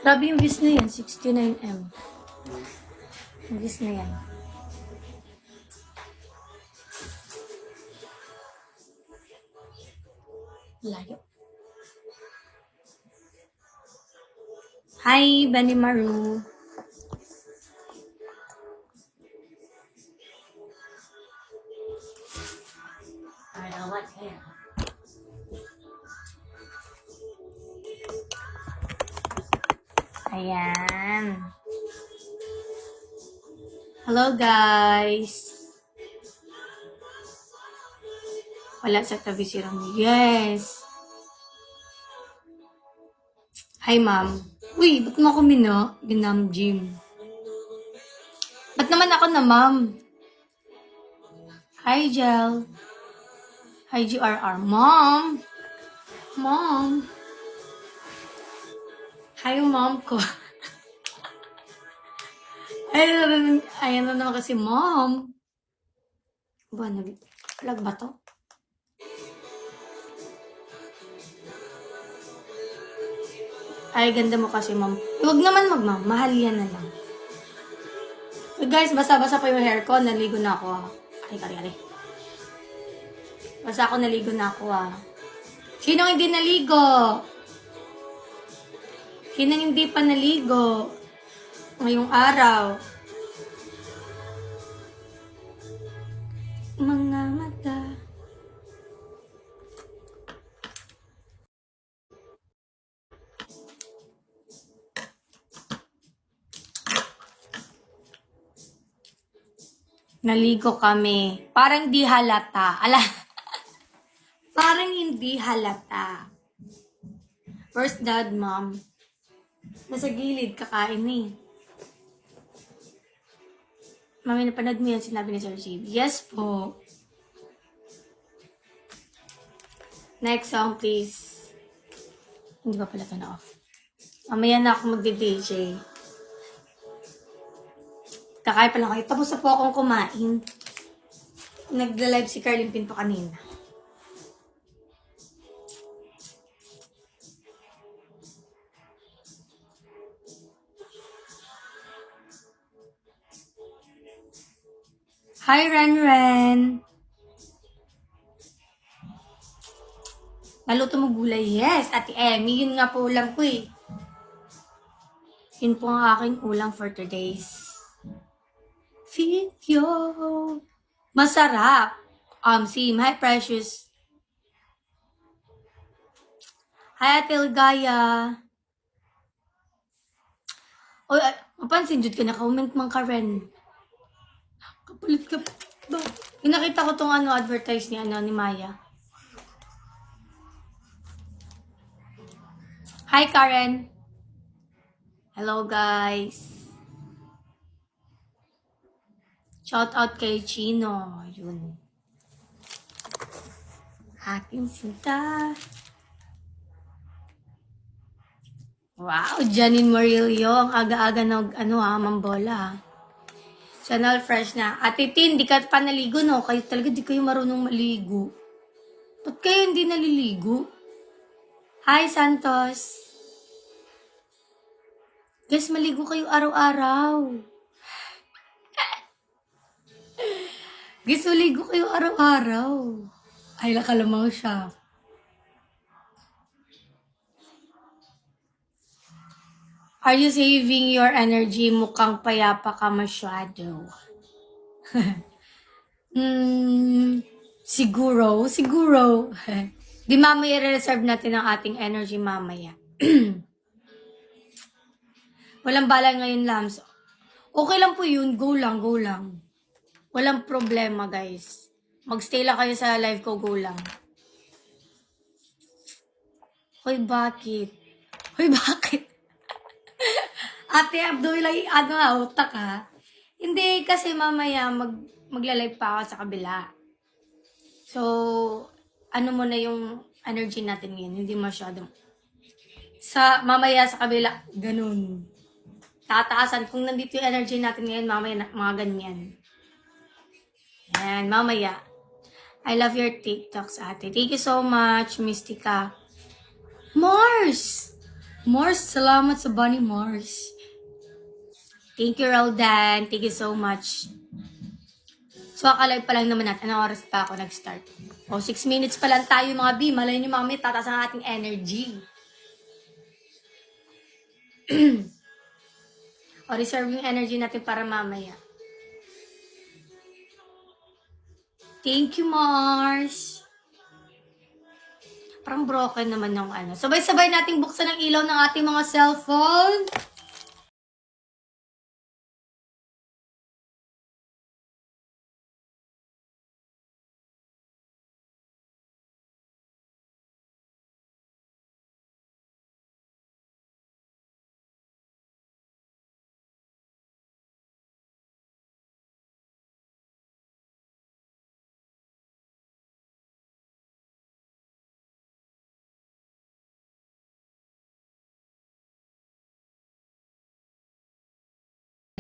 Grabe yung views na yan, 69M. Yung views na yan. Layo. Hi, Benny Maru. I don't know what's here. Ayan. Hello, guys. Wala sa tabi si Rami. Yes. Hi, ma'am. Uy, ba't mo ako binam-gym? Ba't naman ako na, ma'am? Hi, Jel. Hi, GRR. Mom! Mom! Hi, mom ko. Ayan na naman kasi, mom. Ba, nag-vlog ba to? Ay, ganda mo kasi, mom. Huwag naman mag-mom. Mahal yan na lang. Guys, basa-basa pa yung hair ko. Naligo na ako, ha. Ari. Basta ako naligo na ako, ha. Sino hindi naligo? Sino hindi pa naligo? Ngayong araw. Mga mata. Naligo kami. Parang di halata. Parang hindi halata. First dad, mom. Nasa gilid, kakain eh. Mami, napanood mo yan, sinabi ni Sir Jib. Yes po. Next song, please. Hindi ba pala ito na off? Mamaya na ako magdi-DJ. Kakain pa lang kayo. Tapos na po akong kumain. Nagla-live si Carlin Pinto kanina. Hi, Ren. Naluto mo gulay? Yes, Ate Emmy. Yun nga po ulam ko eh. Yun po ang aking ulam for today's video. Masarap. Sim. Hi, Precious. Hi, Ate Ligaya. Oy, mapansin jud ka na comment man ka Ren. Kapalit ka ba? Nakita ko tong advertise ni Maya. Hi, Karen. Hello, guys. Shout out kay Chino. Yun. Aking sinta. Wow, Janine Morillo. Ang aga-aga mambola. Channel fresh na. Ate Tin, di ka pa naligo, no? Kayo talaga di kayo marunong maligo. Ba't kayo hindi naliligo? Hi, Santos. Guys, maligo kayo araw-araw. Guys, maligo kayo araw-araw. Ay, nakalamang siya. Are you saving your energy? Mukhang payapa ka masyado. Siguro. Di mamaya i-reserve natin ang ating energy mamaya. Walang bala ngayon, Lams. Okay lang po yun. Go lang. Walang problema, guys. Magstay lang kayo sa live ko. Go lang. Hoy, bakit? Ate Abdul, utak ha? Hindi, kasi mamaya magla-live pa ako sa kabila. So, mo na yung energy natin ngayon. Hindi masyadong. Mamaya sa kabila, ganun. Tataasan. Kung nandito yung energy natin ngayon, mamaya mga ganyan. Yan, mamaya. I love your TikToks, ate. Thank you so much, Mystica. Mars! Mars, salamat sa Bunny Mars. Thank you, Roldan. Thank you so much. So, akalive pa lang naman natin. Anong oras pa ako nag-start? 6 minutes pa lang tayo mga B. Malay nyo mga may tatas ang ating energy. Reserve yung energy natin para mamaya. Thank you, Mars. Parang broken naman yung ano. Sabay-sabay nating buksan ang ilaw ng ating mga cellphone.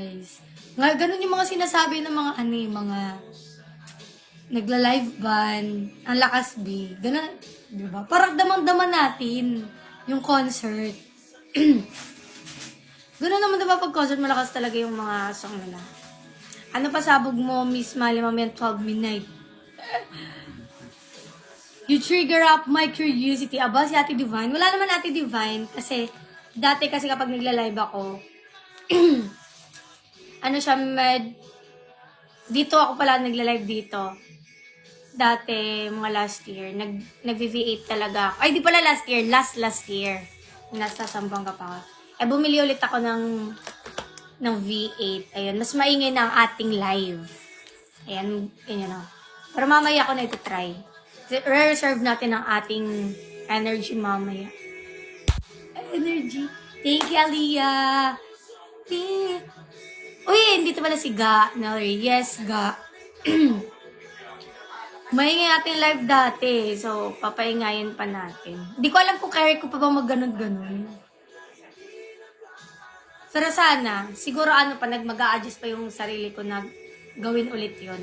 Guys. Nga, ganun yung mga sinasabi ng mga mga nagla-live ban, ang lakas B. Ganun, di ba? Parang damang-dama natin yung concert. Ganun naman diba pag concert, malakas talaga yung mga song nila. Ano pa sabog mo, Miss Mali, mamaya 12 midnight? You trigger up my curiosity. Aba, si Ate Divine. Wala naman Ate Divine kasi dati kasi kapag nagla-live ako, ano siya, dito ako pala nagla-live dito. Dati, mga last year, nag-VV8 talaga ako. Ay, di pala last year, last year. Nasa Sambanga pa ako. Bumili ulit ako ng V8. Ayun, mas maingay na ang ating live. Ayan, yun o. Pero mamaya ako na ito try. Re-reserve natin ang ating energy mamaya. Energy. Thank you, Aliyah. Uy, hindi pala si Ga. No, yes, Ga. Maingay ating live dati. So, papaingayin pa natin. Hindi ko alam kung carry ko pa bang mag-ganon-ganon. Pero sana, siguro mag-a-adjust pa yung sarili ko na gawin ulit yon.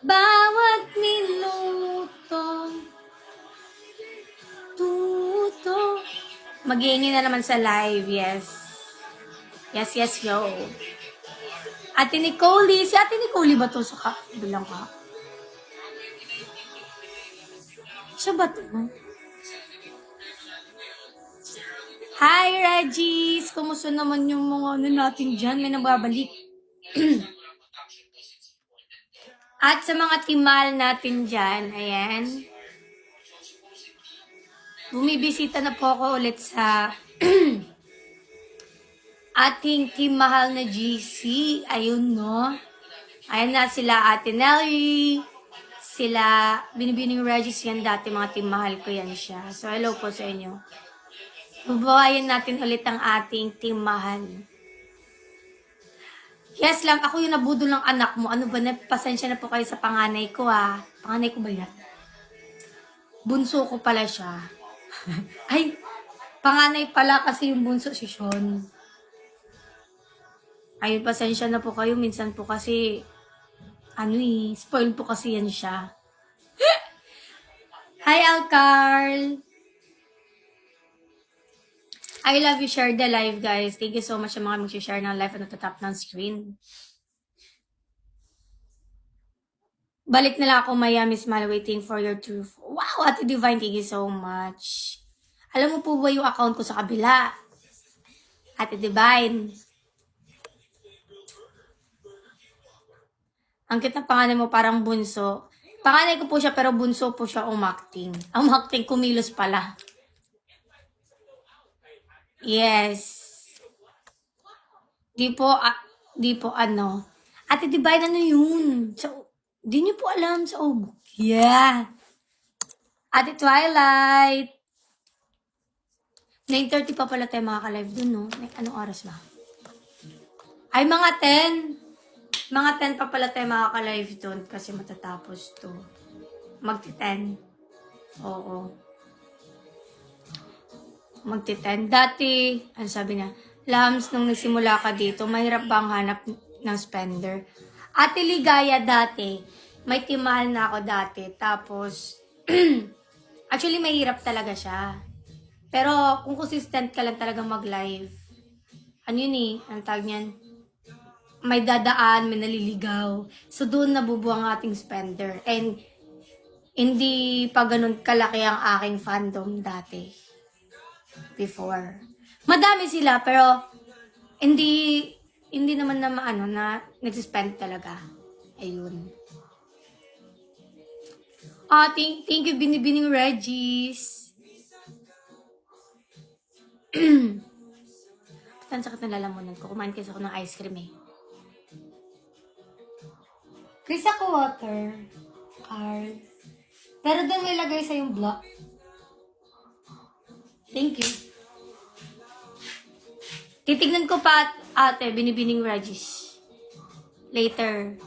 Bawat minuto, tuto. Mag-iingay na naman sa live, yes. Yes, yo. Ate Nicole, si Ate Nicole ba to sa bilang ka? Siya ba to? Hi, Regis! Kumusta naman yung mga natin dyan? May nababalik. At sa mga timal natin dyan, ayan. Bumibisita na po ako ulit sa ating team mahal na GC. Ayun, no? Ayan na sila Ate Nelly. Sila, Binibining Regis yan dati. Mga team mahal ko yan siya. So, hello po sa inyo. Bubuhayin natin ulit ang ating team mahal. Yes lang, ako yung nabudol ng anak mo. Ano ba, pasensya na po kayo sa panganay ko ha. Panganay ko ba yan? Bunso ko pala siya. Ay, panganay pala kasi yung bunso si Sean. Ayun, pasensya na po kayo. Minsan po kasi, spoil po kasi yan siya. Hi, Alcarl! I love you, share the live, guys. Thank you so much sa mga mag-share ng live at natatap ng screen. Balik na lang ako, Miami Smile, waiting for your truth. Wow, Ate Divine, thank you so much. Alam mo po ba yung account ko sa kabila? Ate Divine. Ang kita pangalan mo parang bunso. Panganay ko po siya pero bunso po siya umakting. Ang umakting kumilos pala. Yes. Di po ano. Ate Divine, ano yun? Di niyo po alam sa Obok. Yeah. Ate Twilight. 9:30 pa pala tayo makaka-live dun, no? Anong oras ba? Ay, mga 10. Mga 10 pa pala tayo makaka-live dun kasi matatapos to. Magti-10. Oo. Magti-10. Dati, ano sabi niya, Lams, nung nagsimula ka dito, mahirap bang hanap ng spender? Ate Ligaya dati, may timahal na ako dati. Tapos, actually, mahirap talaga siya. Pero kung consistent ka lang talaga mag-live, ano yun eh, ang tawag niyan, may dadaan, may naliligaw. So doon nabubuo ang ating spender. And hindi pa ganun kalaki ang aking fandom dati. Before. Madami sila, pero hindi naman na maano na nagsispend talaga. Ayun. Thank you, Binibining Regis. Ang sakit na lalamunan ko. Kumain kasi ako ng ice cream eh. Chris ako water. Carl. Pero doon nilagay sa yung block. Thank you. Titignan ko pa ate, Binibining Regis. Later.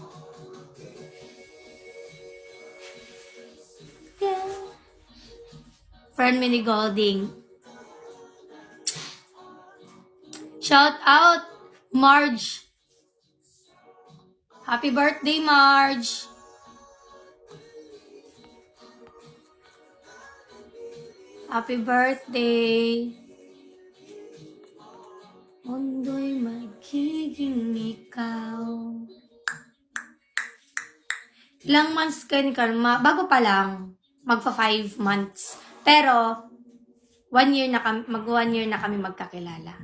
Yeah. Friend Mini Golding. Shout out, Marge. Happy birthday, Marge. Happy birthday. Mundo'y magiging ikaw. Ilang months kayo ni Karma? Bago pa lang. Magpa 5 months. Pero, 1 year na kami, mag 1 year na kami magkakilala.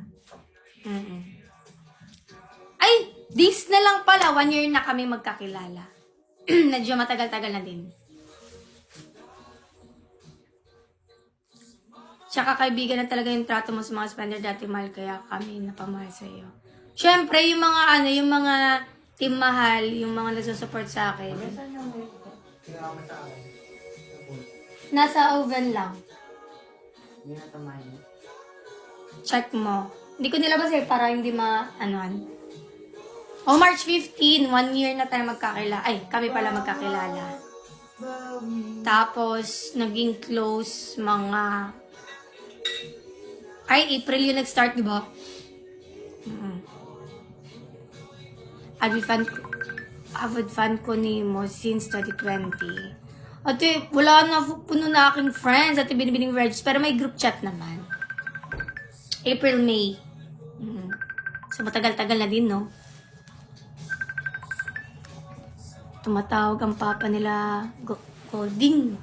Ay, this na lang pala. 1 year na kami magkakilala. Medyo matagal-tagal na din. Tsaka kaibigan na talaga yung trato mo sa mga spender dati, mahal, kaya kami napamahal sa iyo. Siyempre, yung mga team mahal, yung mga nagsusupport sa akin. Nasa oven lang. Check mo. Hindi ko nilabas eh, para hindi ma-anuan. March 15, 1 year na tayo magkakilala. Ay, kami pala magkakilala. Tapos, naging close mga... Ay, April yung nag-start, di ba? Avid fan ko ni mo since 2020. Ate, wala na, puno na aking friends. Ate, Binibining Regis. Pero may group chat naman. April, May. So, matagal-tagal na din, no? Tumatawag ang papa nila, Golding.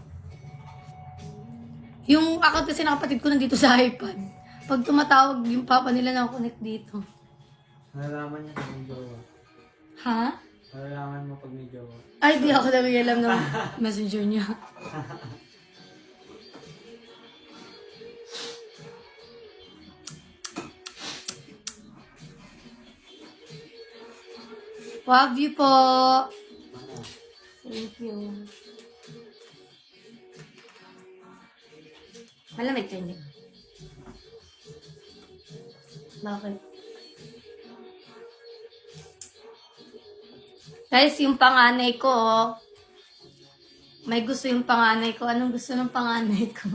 Yung account kasi ng kapatid ko nandito sa iPad. Pag tumatawag yung papa nila, nakakonect dito. Nalalaman niya pag may jowa. Ha? Nalalaman mo pag may jowa. Ay, di ako nag-alam ng messenger niya. Love you po. Thank you. Malamig ka niyo. Bakit? Guys, yung panganay ko, may gusto yung panganay ko. Anong gusto ng panganay ko?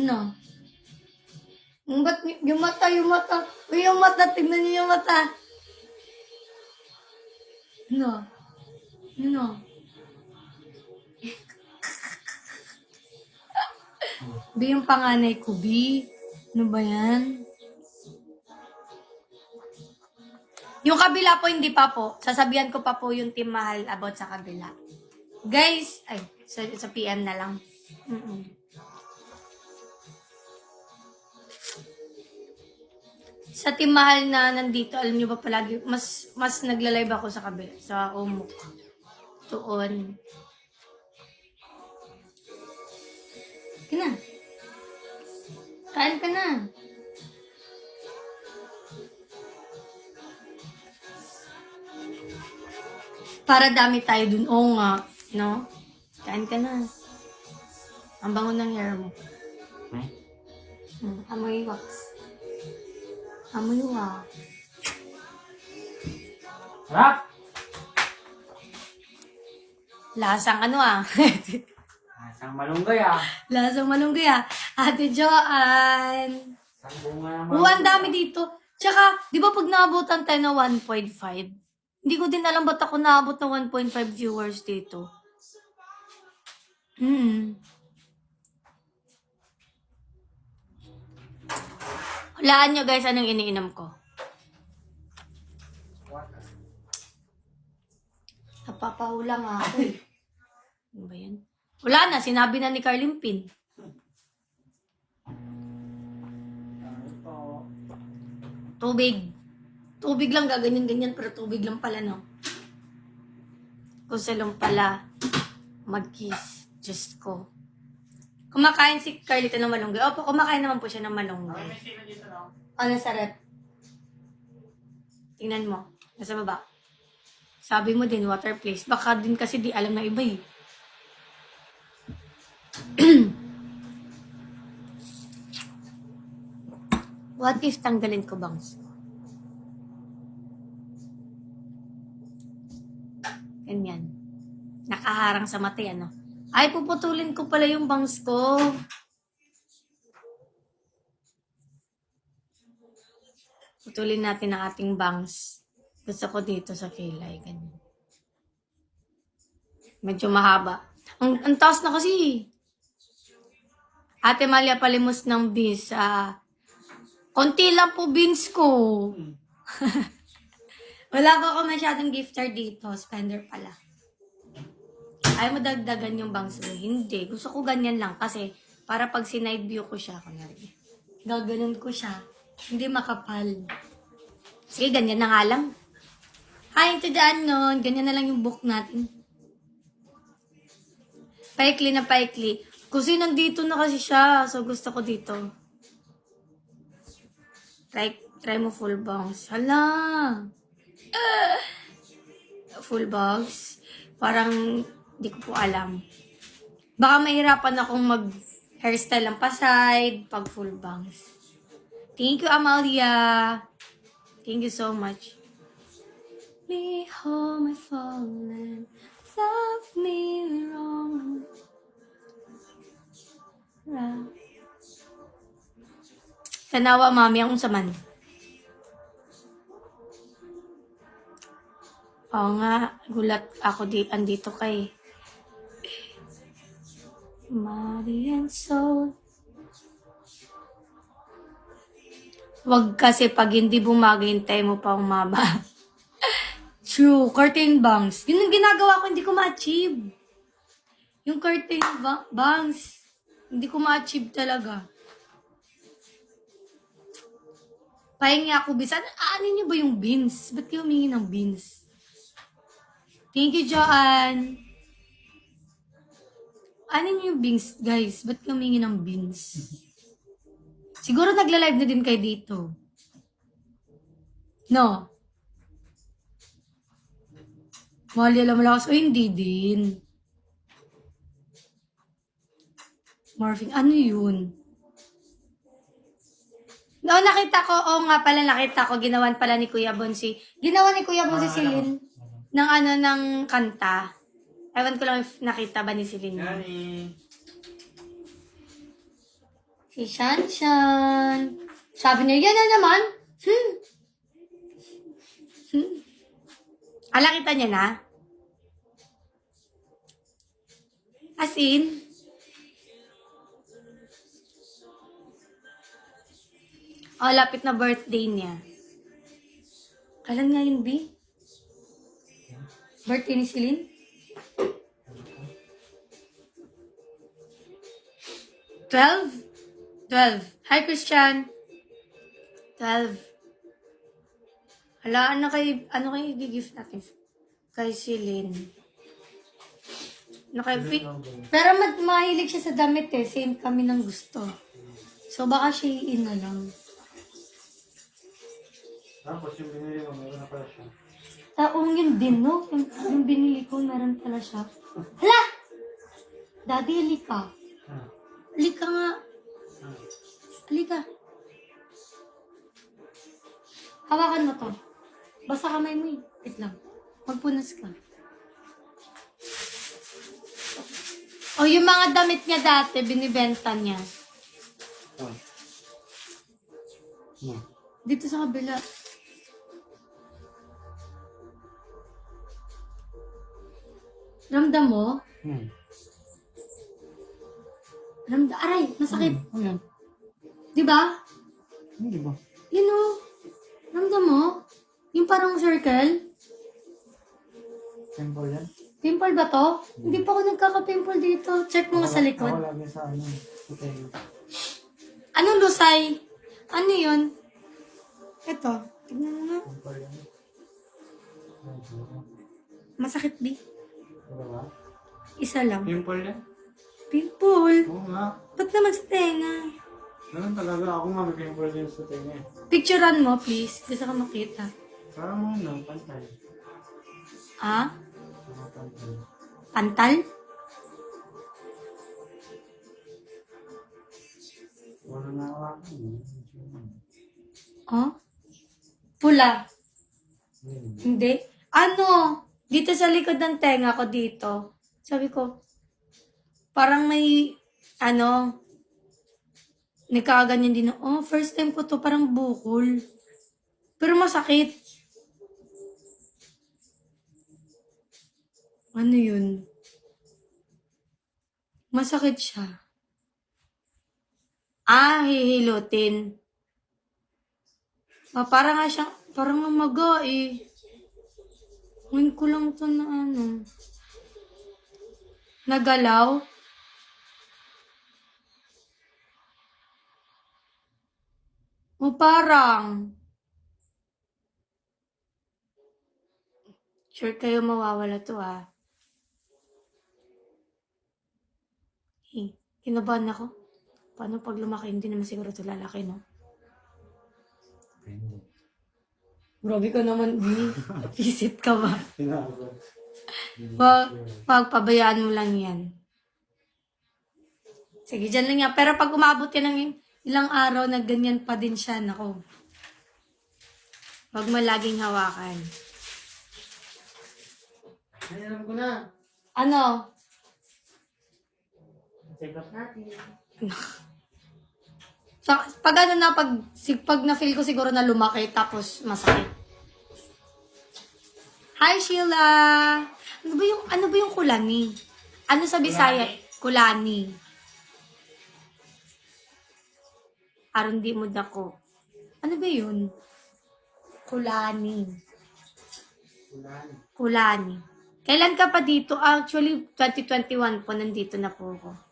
Ano? Ba't yung mata, yung mata. Uy, yung mata, tignan niyo yung mata. Ano? Ano? Bi, yung panganay ko, Bi. Ano ba yan? Yung kabila po, hindi pa po. Sasabihan ko pa po yung team mahal about sa kabila. Guys, ay, sa PM na lang. Sa team mahal na nandito, alam niyo ba palagi, mas nagla-live ako sa kabila, sa Umuk. Doon. Kina. Kain ka na. Para dami tayo dun. Oo nga. No? Kain ka na. Ang bango ng hair mo. Amoy wax. Amoy wax. Harap! Lasang ano ah. Asang malunggay ah. Lasang malunggay ah. Ate Joanne. Asang bunga naman. Ang dami dito. Tsaka, di ba pag naabutan tayo na 1.5, hindi ko din alam ba't ako naabot ng 1.5 viewers dito. Hulaan nyo guys, anong iniinom ko. Water. Napapahula nga ako eh. Ano ba yan? Wala na, sinabi na ni Carlin Pin. Ano po? Tubig. Tubig lang, gaganyan-ganyan, pero tubig lang pala, no? Kung lang pala, mag-kiss. Diyos ko. Kumakain si Carlita ng malunggay. Opo, kumakain naman po siya ng malunggay. May sino dito, no? Ano sa rep? Tingnan mo. Nasa baba. Sabi mo din, water place. Baka din kasi di alam na iba eh. What if tanggalin ko bangs? Ganyan. Nakaharang sa mata ano. Ay, puputulin ko pala yung bangs ko. Putulin natin ang ating bangs. Gusto ko dito sa kilay. Ganyan. Medyo mahaba. Ang taas na kasi. Ate Malia palimos ng beans. Konti lang po beans ko. Wala ko ako masyadong gifter dito. Spender pala. Ay mo dagdagan yung bangs mo. Hindi. Gusto ko ganyan lang. Kasi para pag sinide view ko siya. Kunyari. Gaganon ko siya. Hindi makapal. Sige, ganyan na nga lang. Hi, to daan nun. Ganyan na lang yung book natin. Paikli na paikli. Kasi nandito na kasi siya. So, gusto ko dito. Try mo full bangs. Hala! Full bangs. Parang, di ko po alam. Baka mahirapan akong mag-hairstyle ng pa-side pag full bangs. Thank you, Amalia. Thank you so much. Me home, I fallen. Love me wrong. Tanawa, mami, ang saman. Oo nga, gulat ako andito kay Marian Soul. Wag kasi pag hindi bumagay, hintay mo pa umaba. True, curtain bangs. Yun ang ginagawa ko, hindi ko ma-achieve. Yung curtain bangs, hindi ko ma-achieve talaga. Pahingi ako, bis. Ano niyo ba yung beans? Ba't kayo humingi ng beans? Thank you, Joanne. Ano niyo yung beans, guys? Ba't kayo humingi ng beans? Siguro nagla-live na din kayo dito. No? Mali alam malakas. O hindi din. Morphing. Ano yun? No, nakita ko. Oo nga pala, nakita ko. Ginawan pala ni Kuya Bon Ginawa ni Kuya Bon Celine ng ng kanta. Ewan ko lang if nakita ba ni Celine. Yani. Si Shanshan. Sabi niya, yan na naman. Ala, kita niya na? As in? Oh, lapit na birthday niya. Kailan nga yun, B? Birthday ni Celine? 12? Hi, Christian. 12. Hala, ano kayo i-gift natin? Kay Celine. Pero mahilig siya sa damit eh. Same kami ng gusto. So, baka siya na lang. Tapos yung binili mo, meron na pala siya. Taong yun din, no? Yung binili ko, meron pala siya. Hala! Daddy, halika. Halika nga. Halika. Hawakan mo to. Basta kamay mo eh. Wait lang. Magpunas ka. O, yung mga damit niya dati, binibenta niya. Dito sa kabila. Ramdam mo? Aray, masakit. Ayan. Di ba? Hindi ba? Yun o. Ramdam mo? Yung parang circle? Simple yan? Pimple ba to? Hindi pa ako nagkaka-pimple dito. Check mo nga sa Ako likod. lagi sa ano. Okay. Anong lusay? Ano yun? Ito. Tignan mo nga. Simple yan. Ay, siguro. Masakit di. Ano ba? Isa lang. Simple yan? Pimple. Oo nga. Ba't naman sa tenga? Ganun talaga. Ako nga may simple din sa tinga eh. Picturean mo, please. Gusto ko makita. Parang ano, pantay. Ah? Mga pantay. Pantal? Wala na ako. Oh? Pula. Hmm. Hindi. Ano? Dito sa likod ng tenga ko dito. Sabi ko, parang may, nagkaganyan din. Oh, first time ko to, parang bukol. Pero masakit. Ano yun? Masakit siya. Hihilutin. Parang nga siyang, parang namaga eh. Ngayon ko lang to na nagalaw. Parang. Sure kayo mawawala to Kinabahan ako. Paano pag lumaki? Hindi naman siguro ito lalaki, no? Hindi. Grabe ka naman, B. Visit ka ba? Tinago. Pabayaan mo lang yan. Sige, dyan lang yan. Pero pag umabot ka ng ilang araw na ganyan pa din siya, nako. Huwag mo laging hawakan. Ay, alam ko na. Ano? Check up natin. Pag pag na-feel ko siguro na lumaki, tapos masakit. Hi, Sheila! Ano ba yung kulani? Ano sa Bisaya? Kulani. Aron di mo dako. Ano ba yun? Kulani. Kulani. Kailan ka pa dito? Actually, 2021 po, nandito na po ako.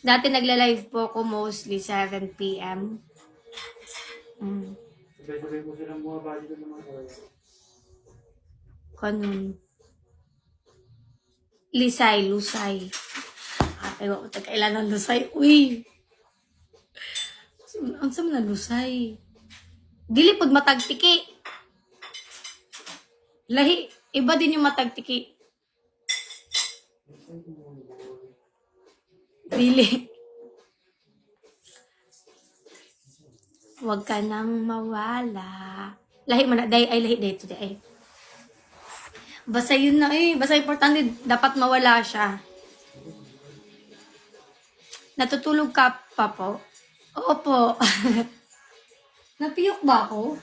Dati nagla-live po ako mostly 7 p.m. Sabay-sabay po silang bumabali ko ng mga oras. Kanun. Lusay. Ay, wako kailan ng lusay. Uy! Ang sama na lusay. Dili pag matagtiki. Lahi, iba din yung matagtiki. Dili. Huwag ka nang mawala. Lahi mo na. Lahi dito. Basta yun na Basta importante, dapat mawala siya. Natutulog ka pa po? Opo. Napiyok ba ako?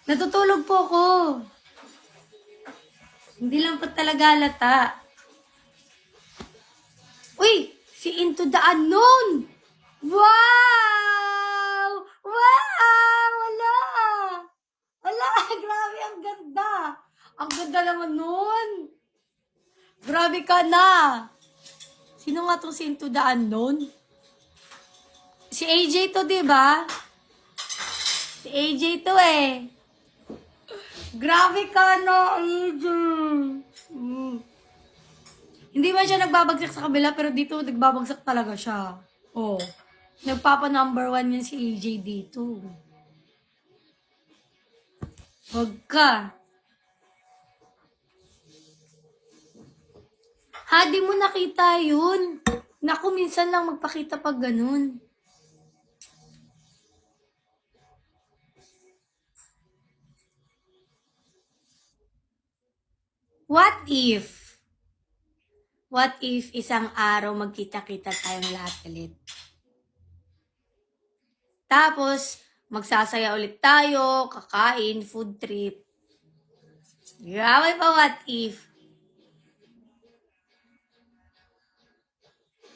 Natutulog po ako. Hindi lang po talaga halata. Uy! Si Into the Unknown! Wow! Wow! Wala! Grabe, ang ganda! Ang ganda naman nun! Grabe ka na! Sino nga tong si Into the Unknown? Si AJ to, diba? Si AJ to Grabe ka na, AJ! Hindi man siya nagbabagsak sa kabila, pero dito nagbabagsak talaga siya. Oh. Nagpapa number 1 yan si AJ dito. Huwag ka. Di mo nakita yun. Naku, minsan lang magpakita pag ganun. What if isang araw magkita-kita tayong lahat ulit? Tapos, magsasaya ulit tayo, kakain, food trip. Grabe pa, what if?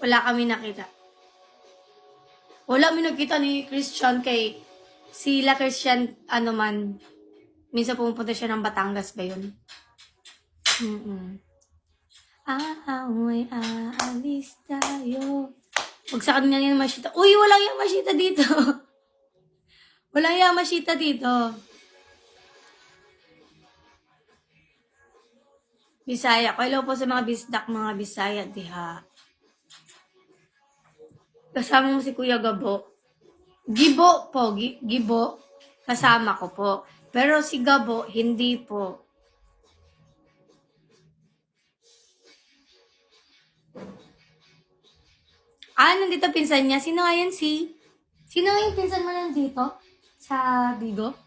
Wala kami nakita. Wala mi nakita ni Christian kay sila Christian, ano man, minsan pumupunta siya ng Batangas ba yun? Aaway, aalis tayo. Huwag sa kanya yung Yamashita. Uy, walang Yamashita dito. Walang Yamashita dito. Bisaya. Hello po sa mga bisdak, mga Bisaya, diha. Kasama mo si Kuya Gabo. Gibo po, Gibo. Kasama ko po. Pero si Gabo, hindi po. Nandito pinsan niya. Sino nga yan Sino nga yung pinsan mo nandito? Sa Bigo?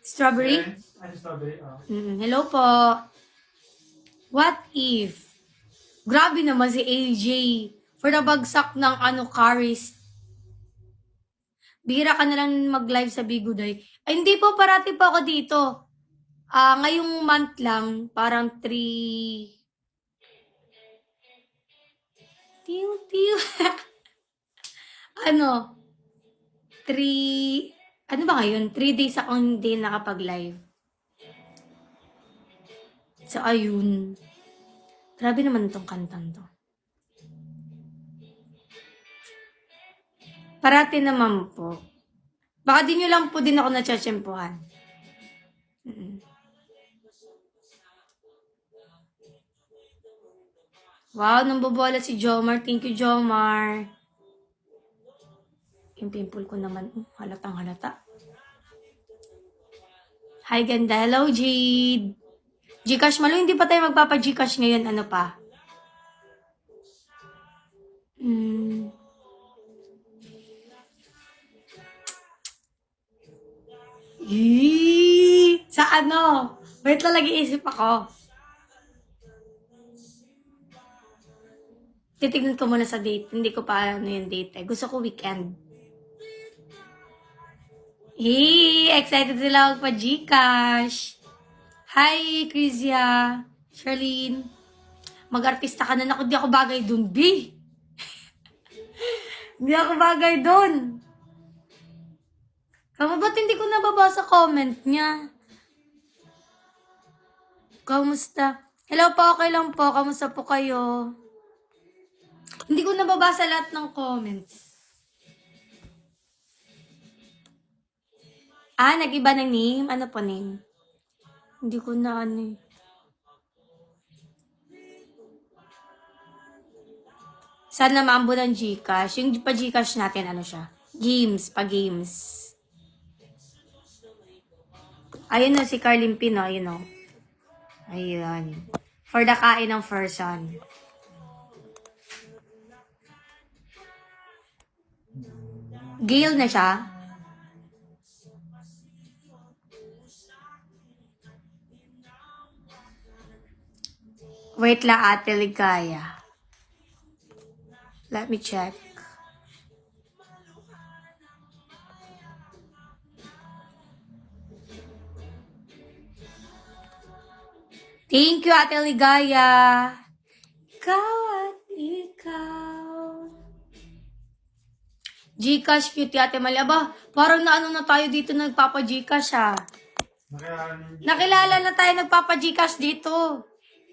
Strawberry? Ay, strawberry. Hello po. What if? Grabe naman si AJ. For nabagsak ng Caris. Bihira ka na lang mag-live sa Bigo Day. Ay, hindi po. Parati po ako dito. Ngayong month lang, parang 3... Tiw. 3... Ano ba ngayon? 3 days akong hindi nakapag-live. So, ayun. Grabe naman tong kantang to. Parati naman po. Baka di nyo lang po din ako natsyatsyempohan. Wow, nambobola si Jomar. Thank you, Jomar. Yung pimple ko naman, halatang halata. Hi, ganda. Hello, Jade. Gcash, malo, hindi pa tayo magpapa-Gcash ngayon. Ano pa? Sa ano? Wait lang, nag-iisip ako. Titignan ko muna sa date. Hindi ko pa ano yung date eh. Gusto ko weekend. Excited sila magpa-Gcash. Hi, Crizia. Charlene. Mag-artista ka na. Naku, di ako bagay dun, B. Hindi ako bagay dun. Kamu, ba't hindi ko nababasa comment niya? Kamusta? Hello po, okay lang po. Kamusta po kayo? Hindi ko nababasa lahat ng comments. Nag-iba ng name? Ano po name? Hindi ko na ano eh. Sana maambo ng Gcash. Yung pa-Gcash natin, ano siya? Games, pa-games. Ayun na si Carlin Pino, ayun o. Ayun. For the kain ng person. Gail na siya. Wait lang, Ate Ligaya. Let me check. Thank you, Ate Ligaya. Ikaw at ikaw. Gcash, cute, Ate Mali. Aba, parang naano na tayo dito nagpapa-Gcash ha. Nakilala na tayo nagpapa-Gcash dito.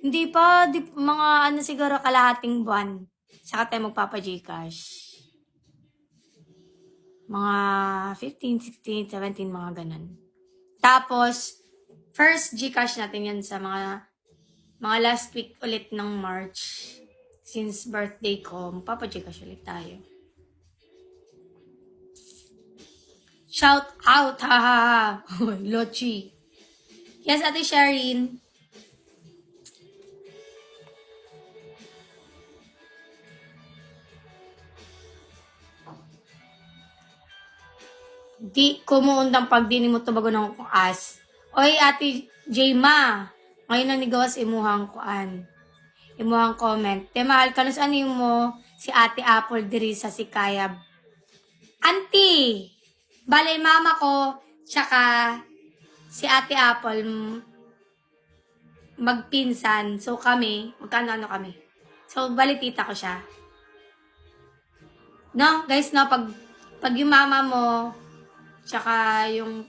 Hindi pa, mga ano siguro kalahating buwan. Saka tayo magpapa-Gcash. Mga 15, 16, 17, mga ganun. Tapos, first Gcash natin yan sa mga last week ulit ng March. Since birthday ko, magpapa-Gcash ulit tayo. Shout out, ha. Lochi. Yes, Ate Sherin. Di kumuundang pagdini mo tubago ng as. Oy, Ate Jayma. Ngayon na nigawas imuhang kuan. Imuhang comment. Te, mahal ka, ano mo si Ate Apple diri sa si Kayab. Auntie! Balay mama ko, tsaka si Ate Apple magpinsan. So kami, magkano kami. So, bali tita ko siya. No, guys, no, pag yung mama mo, tsaka yung